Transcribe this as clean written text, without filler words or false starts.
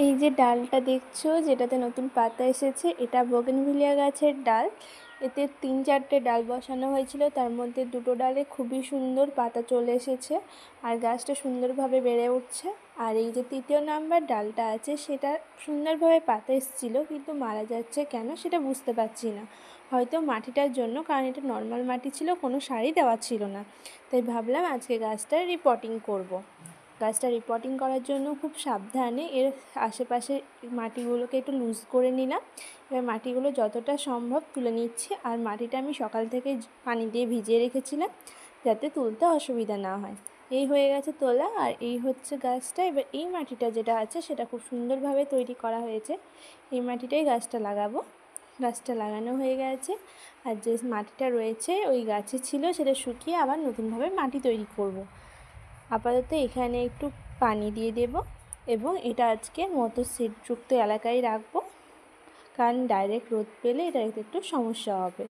এই যে ডালটা দেখছো যেটাতে নতুন পাতা এসেছে, এটা বোগেনভিলিয়া গাছের ডাল। এতে 3-4টে ডাল বসানো হয়েছিল, তার মধ্যে 2টো ডালে খুবই সুন্দর পাতা চলে এসেছে আর গাছটা সুন্দরভাবে বেড়ে উঠছে। আর এই যে 3য় নাম্বার ডালটা আছে সেটা সুন্দরভাবে পাতা এসেছিলো, কিন্তু মারা যাচ্ছে কেন সেটা বুঝতে পারছি না। হয়তো মাটিটার জন্য, কারণ এটা নর্মাল মাটি ছিল, কোনো সারই দেওয়া ছিল না। তাই ভাবলাম আজকে গাছটার রিপোর্টিং করব। গাছটা রিপোর্টিং করার জন্য খুব সাবধানে এর আশেপাশের মাটিগুলোকে একটু লুজ করে নিলাম। এবার মাটিগুলো যতটা সম্ভব তুলে নিচ্ছি, আর মাটিটা আমি সকাল থেকে পানি দিয়ে ভিজিয়ে রেখেছিলাম যাতে তুলতে অসুবিধা না হয়। এই হয়ে গেছে তোলা, আর এই হচ্ছে গাছটা। এবার এই মাটিটা যেটা আছে সেটা খুব সুন্দরভাবে তৈরি করা হয়েছে, এই মাটিটাই গাছটা লাগাবো। গাছটা লাগানো হয়ে গেছে, আর যে মাটিটা রয়েছে ওই গাছে ছিল সেটা শুকিয়ে আবার নতুনভাবে মাটি তৈরি করব। আপাতত এখানে একটু পানি দিয়ে দেব এবং এটা আজকের মতো শেডযুক্ত এলাকায় রাখবো, কারণ ডাইরেক্ট রোদ পেলে এটা একটু সমস্যা হবে।